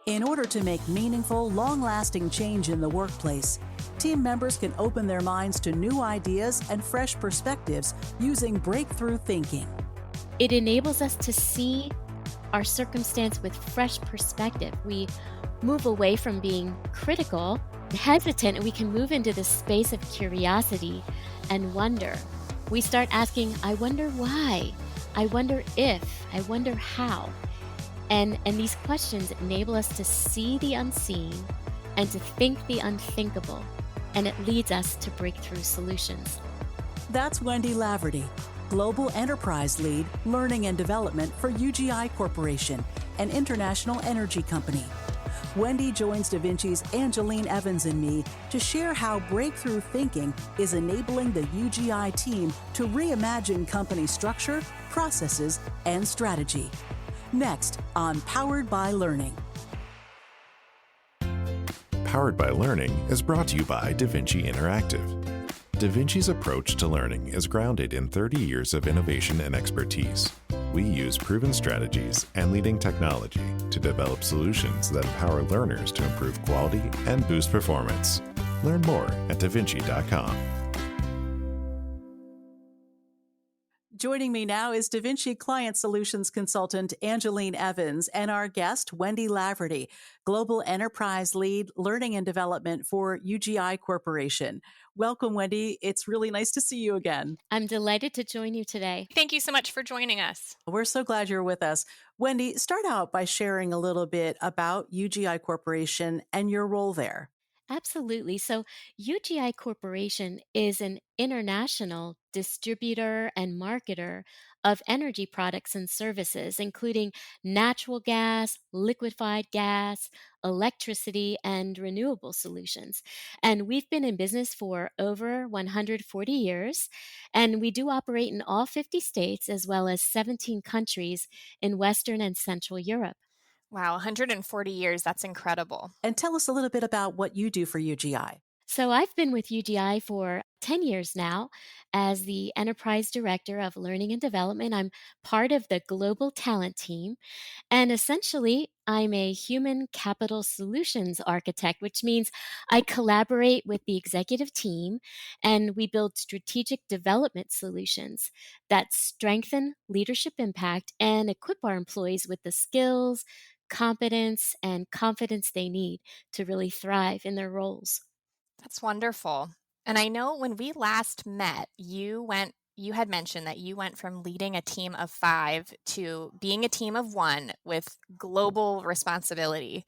In order to make meaningful, long-lasting change in the workplace, team members can open their minds to new ideas and fresh perspectives using breakthrough thinking. It enables us to see our circumstance with fresh perspective. We move away from being critical, hesitant, and we can move into this space of curiosity and wonder. We start asking, I wonder why? I wonder if, I wonder how. And these questions enable us to see the unseen and to think the unthinkable. And it leads us to breakthrough solutions. That's Wendy Laverty, Global Enterprise Lead, Learning and Development for UGI Corporation, an international energy company. Wendy joins Da Vinci's Angeline Evans and me to share how breakthrough thinking is enabling the UGI team to reimagine company structure, processes, and strategy. Next on Powered by Learning. Powered by Learning is brought to you by Da Vinci Interactive. Da Vinci's approach to learning is grounded in 30 years of innovation and expertise. We use proven strategies and leading technology to develop solutions that empower learners to improve quality and boost performance. Learn more at davinci.com. Joining me now is Da Vinci Client Solutions Consultant Angeline Evans and our guest, Wendy Laverty, Global Enterprise Lead, Learning and Development for UGI Corporation. Welcome, Wendy. It's really nice to see you again. I'm delighted to join you today. Thank you so much for joining us. We're so glad you're with us. Wendy, start out by sharing a little bit about UGI Corporation and your role there. Absolutely. So, UGI Corporation is an international distributor and marketer of energy products and services, including natural gas, liquefied gas, electricity, and renewable solutions. And we've been in business for over 140 years, and we do operate in all 50 states as well as 17 countries in Western and Central Europe. Wow, 140 years. That's incredible. And tell us a little bit about what you do for UGI. So I've been with UGI for 10 years now as the Enterprise Director of Learning and Development. I'm part of the global talent team. And essentially, I'm a human capital solutions architect, which means I collaborate with the executive team and we build strategic development solutions that strengthen leadership impact and equip our employees with the skills, competence, and confidence they need to really thrive in their roles. That's wonderful. And I know when we last met, you had mentioned that you went from leading a team of 5 to being a team of 1 with global responsibility.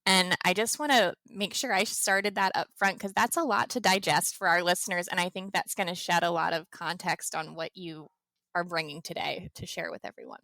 And I just want to make sure I started that up front because that's a lot to digest for our listeners. And I think that's going to shed a lot of context on what you are bringing today to share with everyone.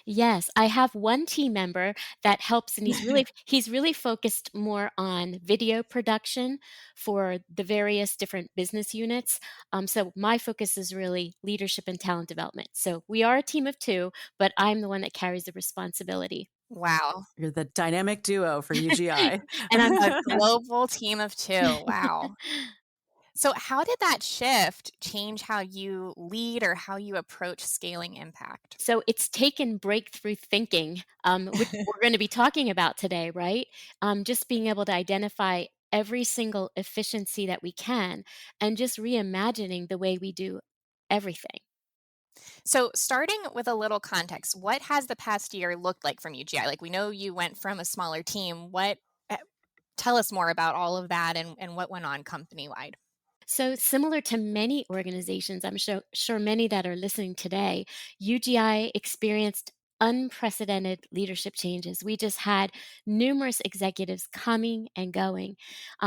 Yes, I have one team member that helps, and he's really focused more on video production for the various different business units. So my focus is really leadership and talent development. So we are a team of 2, but I'm the one that carries the responsibility. Wow. You're the dynamic duo for UGI. And I'm A global team of 2. Wow. So how did that shift change how you lead or how you approach scaling impact? So it's taken breakthrough thinking, which we're going to be talking about today, right? Just being able to identify every single efficiency that we can and just reimagining the way we do everything. So starting with a little context, what has the past year looked like from UGI? Like we know you went from a smaller team. Tell us more about all of that and what went on company-wide. So, similar to many organizations, I'm sure many that are listening today, UGI experienced unprecedented leadership changes. We just had numerous executives coming and going.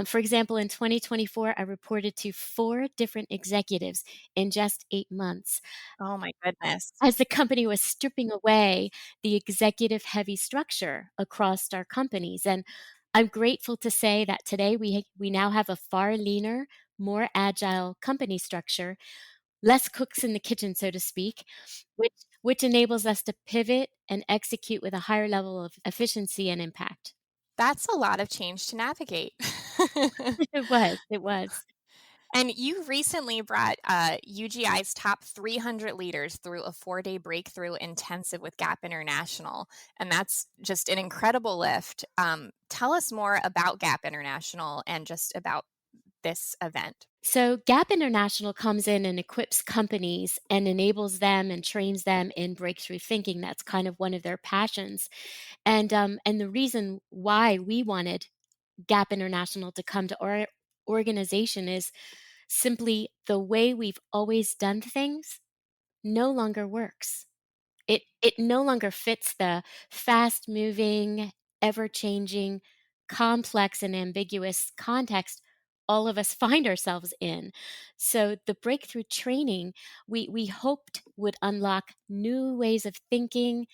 For example, in 2024, I reported to 4 different executives in just 8 months Oh my goodness. as the company was stripping away the executive heavy structure across our companies. And I'm grateful to say that today we now have a far leaner, more agile company structure, less cooks in the kitchen, so to speak, which enables us to pivot and execute with a higher level of efficiency and impact. That's a lot of change to navigate. It was. And you recently brought UGI's top 300 leaders through a 4-day breakthrough intensive with Gap International. And that's just an incredible lift. Tell us more about Gap International and just about this event. So, Gap International comes in and equips companies and enables them and trains them in breakthrough thinking. That's kind of one of their passions. And the reason why we wanted Gap International to come to our organization is simply the way we've always done things no longer works. It no longer fits the fast-moving, ever-changing, complex, and ambiguous context all of us find ourselves in. So the breakthrough training we hoped would unlock new ways of thinking,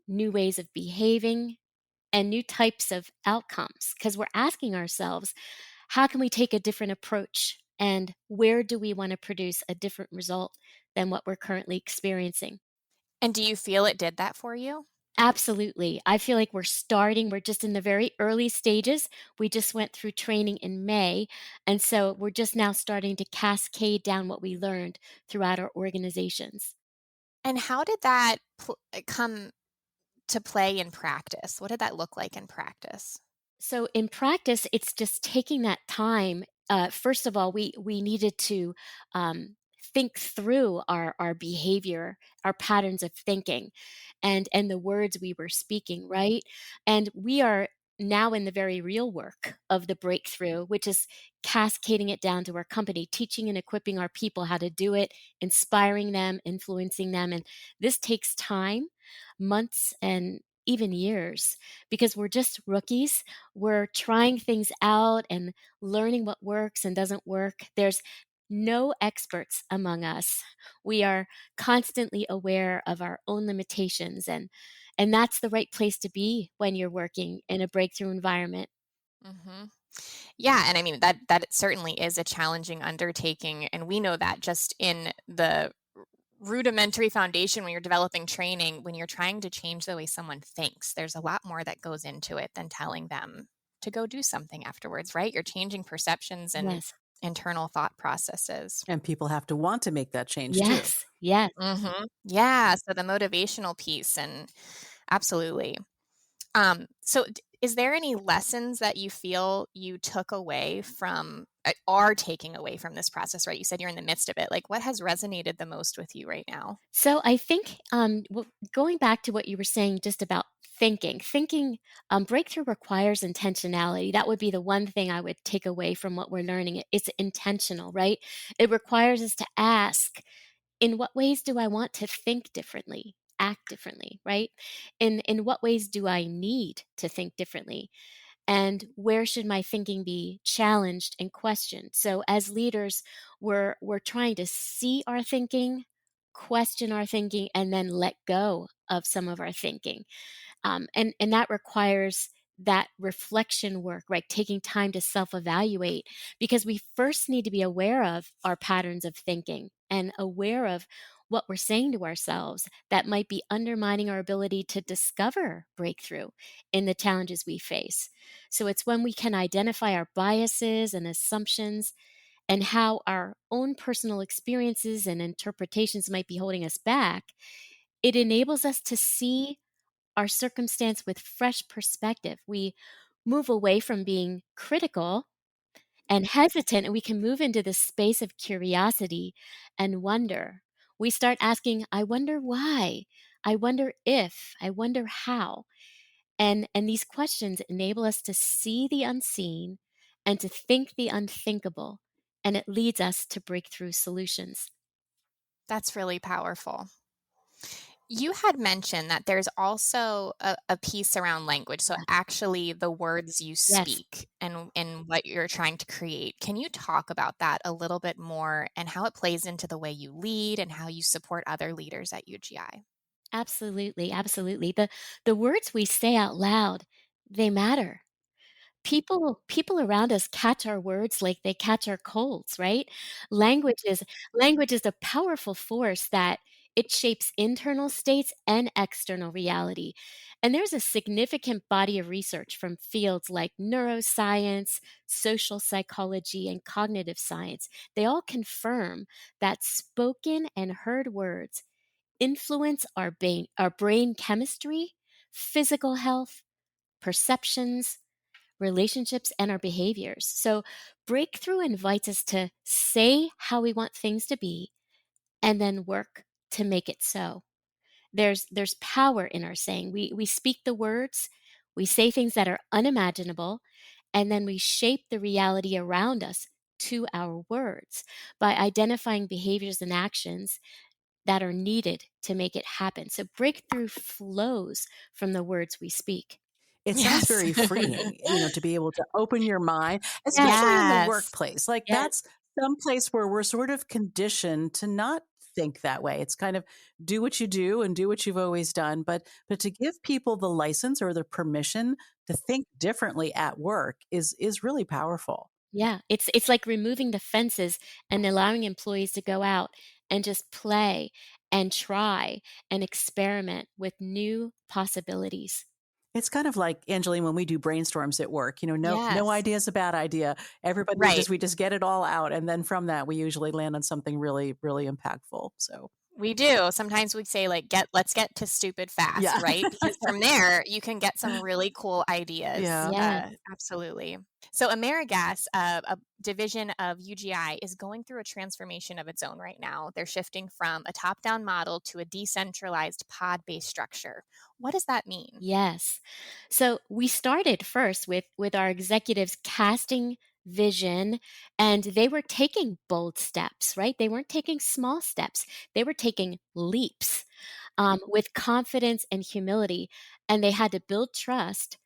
new ways of behaving, and new types of outcomes because we're asking ourselves, how can we take a different approach? And where do we want to produce a different result than what we're currently experiencing? And do you feel it did that for you? Absolutely. I feel like we're just in the very early stages. We just went through training in May. And so we're just now starting to cascade down what we learned throughout our organizations. And how did that come to play in practice? What did that look like in practice? So in practice, it's just taking that time. First of all, we needed to think through our behavior, our patterns of thinking, and the words we were speaking, right? And we are now in the very real work of the breakthrough, which is cascading it down to our company, teaching and equipping our people how to do it, inspiring them, influencing them. And this takes time, months, and even years because we're just rookies. We're trying things out and learning what works and doesn't work. There's no experts among us. We are constantly aware of our own limitations, and that's the right place to be when you're working in a breakthrough environment. Hmm. Yeah, and I mean that certainly is a challenging undertaking, and we know that just in the rudimentary foundation when you're developing training, when you're trying to change the way someone thinks, there's a lot more that goes into it than telling them to go do something afterwards, right? You're changing perceptions and Yes. internal thought processes. And people have to want to make that change too. Yes. Yes. Yeah, so the motivational piece and absolutely. Is there any lessons that you feel you took away from are taking away from this process, right? You said you're in the midst of it. Like what has resonated the most with you right now? So I think, going back to what you were saying just about thinking, breakthrough requires intentionality. That would be the one thing I would take away from what we're learning. It's intentional, right? It requires us to ask, in what ways do I want to think differently, act differently, right? In what ways do I need to think differently? And where should my thinking be challenged and questioned? So as leaders, we're trying to see our thinking, question our thinking, and then let go of some of our thinking. And that requires that reflection work, right? Taking time to self evaluate, because we first need to be aware of our patterns of thinking and aware of what we're saying to ourselves that might be undermining our ability to discover breakthrough in the challenges we face. So it's when we can identify our biases and assumptions and how our own personal experiences and interpretations might be holding us back, it enables us to see our circumstance with fresh perspective. We move away from being critical and hesitant, and we can move into this space of curiosity and wonder. We start asking, I wonder why, I wonder if, I wonder how. And these questions enable us to see the unseen and to think the unthinkable, and it leads us to breakthrough solutions. That's really powerful. You had mentioned that there's also a piece around language. So actually the words you Yes. speak and what you're trying to create. Can you talk about that a little bit more and how it plays into the way you lead and how you support other leaders at UGI? Absolutely, absolutely. The words we say out loud, they matter. People around us catch our words like they catch our colds, right? Language is language is a powerful force that It shapes internal states and external reality. And there's a significant body of research from fields like neuroscience, social psychology, and cognitive science. They all confirm that spoken and heard words influence our brain chemistry, physical health, perceptions, relationships, and our behaviors. So, breakthrough invites us to say how we want things to be and then work to make it so. There's power in our saying. We speak the words, we say things that are unimaginable, and then we shape the reality around us to our words by identifying behaviors and actions that are needed to make it happen. So breakthrough flows from the words we speak. It sounds Yes. very freeing, to be able to open your mind, Yes, especially in the Yes. workplace. Like, yes, that's some place where we're sort of conditioned to not think that way. It's kind of do what you do and do what you've always done, but to give people the license or the permission to think differently at work is really powerful. yeah. It's like removing the fences and allowing employees to go out and just play and try and experiment with new possibilities. It's kind of like, Angeline, when we do brainstorms at work, no Yes. idea is a bad idea. Everybody Right. just we just get it all out, and then from that we usually land on something really, really impactful. So, We do. Sometimes we say like let's get to stupid fast, yeah. right? Because from there you can get some really cool ideas. Yeah. Yeah. Absolutely. So AmeriGas, a division of UGI, is going through a transformation of its own right now. They're shifting from a top-down model to a decentralized pod-based structure. What does that mean? Yes. So we started first with our executives casting vision, and they were taking bold steps, right? They weren't taking small steps. They were taking leaps with confidence and humility, and they had to build trust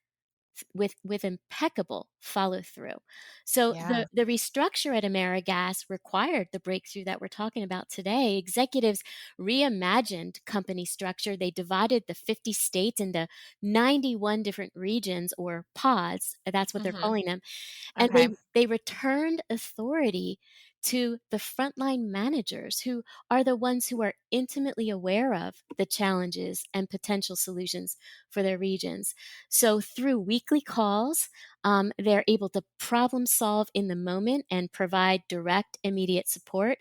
with impeccable follow through. So Yeah. the restructure at AmeriGas required the breakthrough that we're talking about today. Executives reimagined company structure. They divided the 50 states into 91 different regions or pods. That's what they're Mhm. calling them, and Okay. they returned authority to the frontline managers who are the ones who are intimately aware of the challenges and potential solutions for their regions. So through weekly calls, they're able to problem solve in the moment and provide direct, immediate support.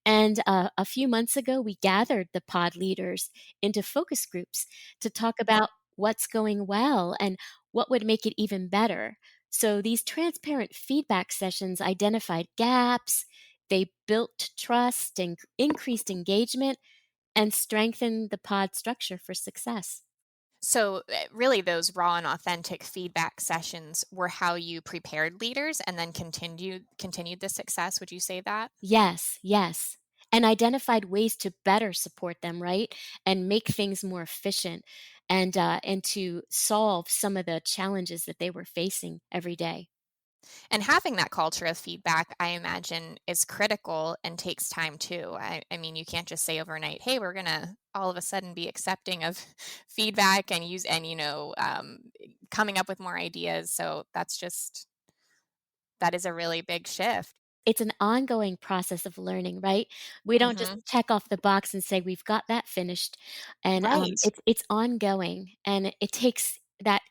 And a few months ago, we gathered the pod leaders into focus groups to talk about what's going well and what would make it even better. So these transparent feedback sessions identified gaps, they built trust and increased engagement and strengthened the pod structure for success. So, really, those raw and authentic feedback sessions were how you prepared leaders and then continued the success. Would you say that? Yes, yes. And identified ways to better support them, right? And make things more efficient and to solve some of the challenges that they were facing every day. And having that culture of feedback, I imagine, is critical and takes time too. I mean, you can't just say overnight, "Hey, we're gonna all of a sudden be accepting of feedback and coming up with more ideas." So that is a really big shift. It's an ongoing process of learning, right? We don't just Hmm. check off the box and say we've got that finished, and Right. it's ongoing, and it takes that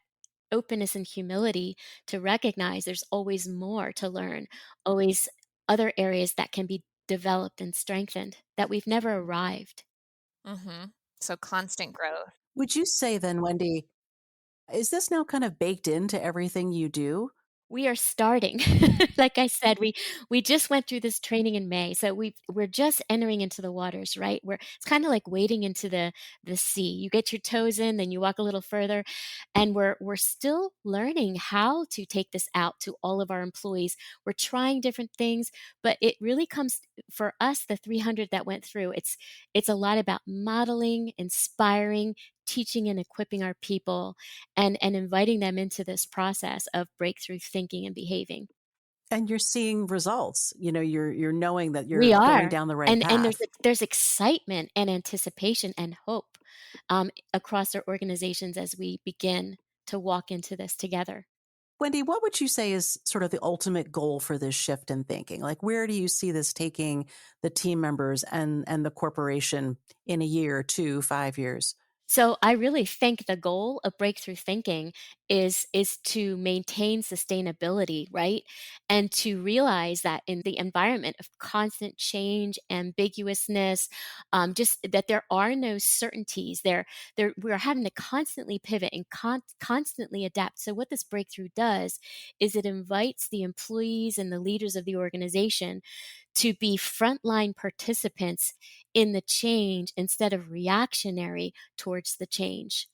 openness and humility to recognize there's always more to learn, always other areas that can be developed and strengthened, that we've never arrived. Hmm. So constant growth. Would you say then, Wendy, is this now kind of baked into everything you do? We are starting. Like I said, we just went through this training in May, so we're just entering into the waters, right? It's kinda like wading into the sea. You get your toes in, then you walk a little further, and we're still learning how to take this out to all of our employees. We're trying different things, but it really comes for us, the 300 that went through, it's a lot about modeling, inspiring, teaching and equipping our people and inviting them into this process of breakthrough thinking and behaving. And you're seeing results. You're knowing that We you're going are, down the right and path. there's excitement and anticipation and hope across our organizations as we begin to walk into this together. Wendy, what would you say is sort of the ultimate goal for this shift in thinking? Like, where do you see this taking the team members and the corporation in a year, 2, 5 years? So I really think the goal of breakthrough thinking is to maintain sustainability, right? And to realize that in the environment of constant change, ambiguousness, just that there are no certainties. We're having to constantly pivot and constantly adapt. So what this breakthrough does is it invites the employees and the leaders of the organization to be frontline participants in the change instead of reactionary towards the change,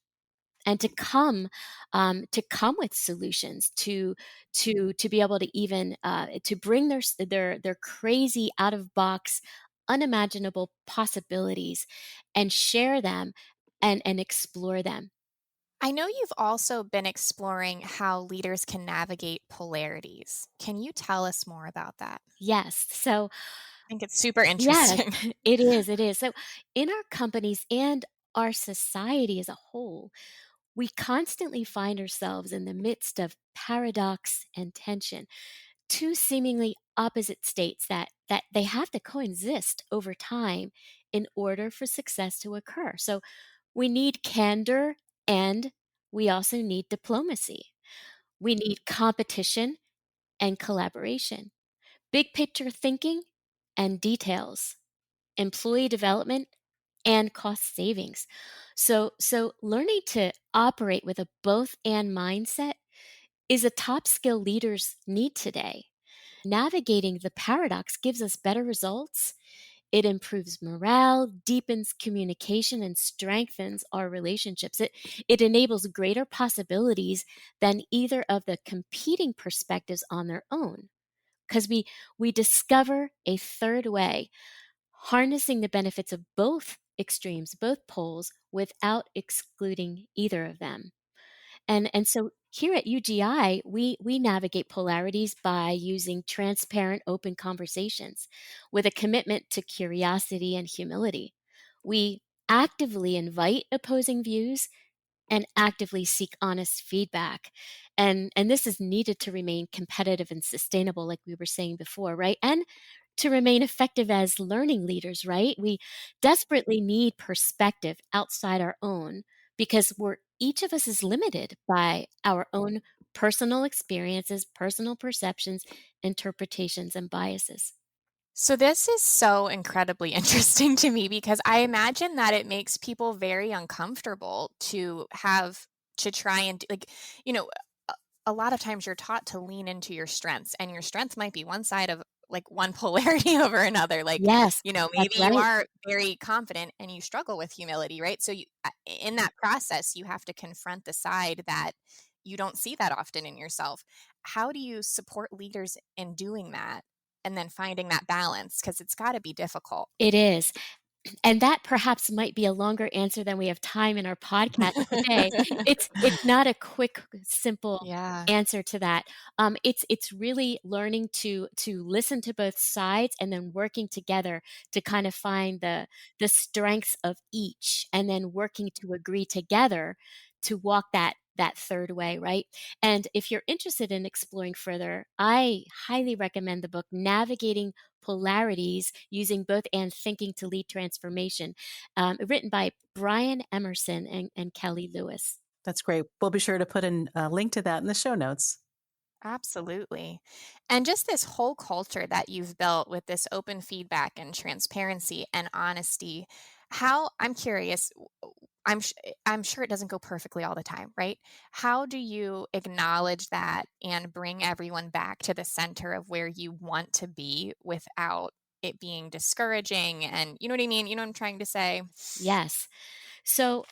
and to come with solutions to be able to even to bring their crazy out of box unimaginable possibilities and share them and explore them. I know you've also been exploring how leaders can navigate polarities. Can you tell us more about that? Yes, so I think it's super yes, interesting. it is. So in our companies and our society as a whole, we constantly find ourselves in the midst of paradox and tension, two seemingly opposite states that they have to coexist over time in order for success to occur. So we need candor and we also need diplomacy. We need competition and collaboration, big picture thinking and details, employee development and cost savings. So learning to operate with a both and mindset is a top skill leaders need today. Navigating the paradox gives us better results. It improves morale, deepens communication, and strengthens our relationships. It enables greater possibilities than either of the competing perspectives on their own. Because we discover a third way, harnessing the benefits of both extremes, both poles, without excluding either of them. And so here at UGI, we navigate polarities by using transparent, open conversations with a commitment to curiosity and humility. We actively invite opposing views and actively seek honest feedback. And this is needed to remain competitive and sustainable, like we were saying before, right? And to remain effective as learning leaders, right? We desperately need perspective outside our own because we're each of us is limited by our own personal experiences, personal perceptions, interpretations, and biases. So this is so incredibly interesting to me because I imagine that it makes people very uncomfortable to try and like, you know, a, a lot of times you're taught to lean into your strengths and your strength might be one side of like one polarity over another. Like, Yes, maybe that's you right. are very confident and you struggle with humility, right? So in that process, you have to confront the side that you don't see that often in yourself. How do you support leaders in doing that? And then finding that balance because it's gotta be difficult. It is. And that perhaps might be a longer answer than we have time in our podcast today. It's not a quick, simple Yeah. answer to that. It's really learning to listen to both sides and then working together to kind of find the strengths of each, and then working to agree together to walk that third way, right? And if you're interested in exploring further, I highly recommend the book Navigating Polarities Using Both and Thinking to Lead Transformation, written by Brian Emerson and Kelly Lewis. That's great. We'll be sure to put a link to that in the show notes. Absolutely. And just this whole culture that you've built with this open feedback and transparency and honesty, how I'm curious, I'm sure it doesn't go perfectly all the time, right? How do you acknowledge that and bring everyone back to the center of where you want to be without it being discouraging and you know what I mean? You know what I'm trying to say? Yes. So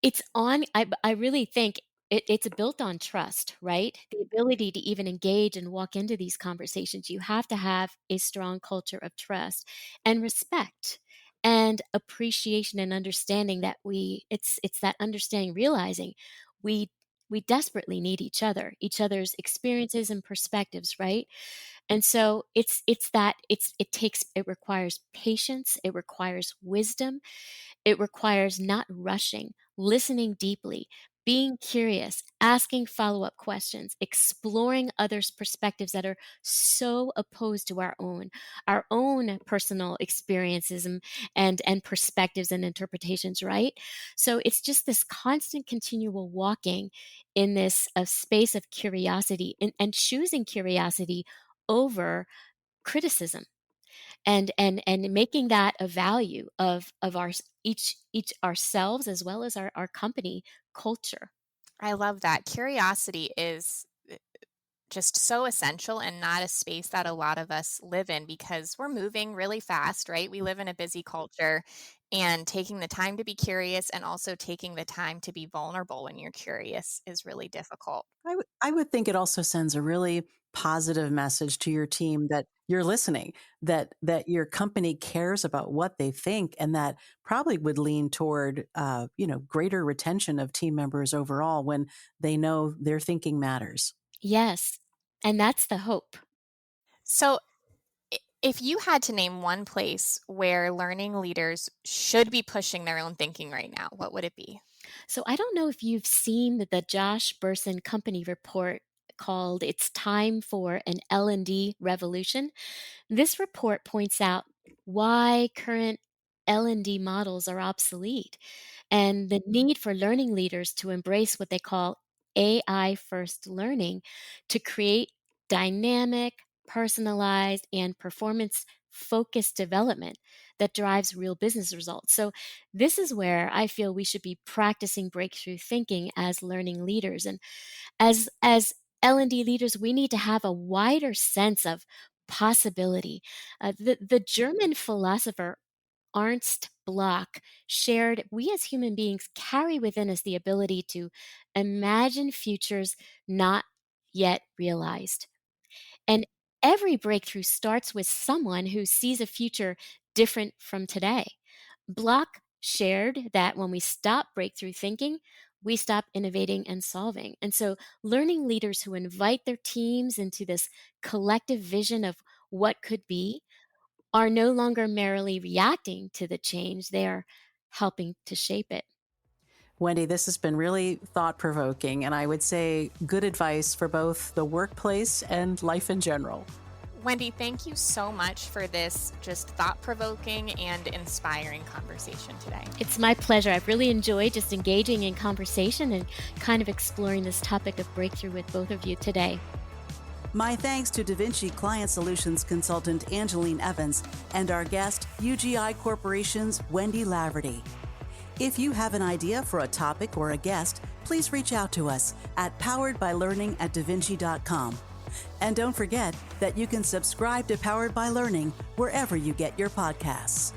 it's on I really think it's built on trust, right? The ability to even engage and walk into these conversations, you have to have a strong culture of trust and respect and appreciation and understanding that it's that understanding, realizing we we desperately need each other's experiences and perspectives, right? And so it requires patience, it requires wisdom, it requires not rushing, listening deeply, being curious, asking follow-up questions, exploring others' perspectives that are so opposed to our own personal experiences and perspectives and interpretations, right? So it's just this constant continual walking in this space of curiosity and choosing curiosity over criticism and making that a value of our each ourselves as well as our company culture. I love that. Curiosity is just so essential and not a space that a lot of us live in because we're moving really fast, right? We live in a busy culture, and taking the time to be curious and also taking the time to be vulnerable when you're curious is really difficult. I would think it also sends a really positive message to your team that you're listening, that your company cares about what they think, and that probably would lean toward greater retention of team members overall when they know their thinking matters. Yes, and that's the hope. So, if you had to name one place where learning leaders should be pushing their own thinking right now, what would it be? So I don't know if you've seen the Josh Bersin company report called It's Time for an L&D Revolution. This report points out why current L&D models are obsolete and the need for learning leaders to embrace what they call AI first learning to create dynamic, personalized, and performance focused development that drives real business results. So, this is where I feel we should be practicing breakthrough thinking as learning leaders. And as L&D leaders, we need to have a wider sense of possibility. The German philosopher Ernst Bloch shared, we as human beings carry within us the ability to imagine futures not yet realized. And every breakthrough starts with someone who sees a future different from today. Bloch shared that when we stop breakthrough thinking, we stop innovating and solving. And so, learning leaders who invite their teams into this collective vision of what could be are no longer merely reacting to the change, they are helping to shape it. Wendy, this has been really thought provoking, and I would say good advice for both the workplace and life in general. Wendy, thank you so much for this just thought provoking and inspiring conversation today. It's my pleasure. I've really enjoyed just engaging in conversation and kind of exploring this topic of breakthrough with both of you today. My thanks to DaVinci Client Solutions consultant Angeline Evans and our guest, UGI Corporation's Wendy Laverty. If you have an idea for a topic or a guest, please reach out to us at poweredbylearning@davinci.com. And don't forget that you can subscribe to Powered by Learning wherever you get your podcasts.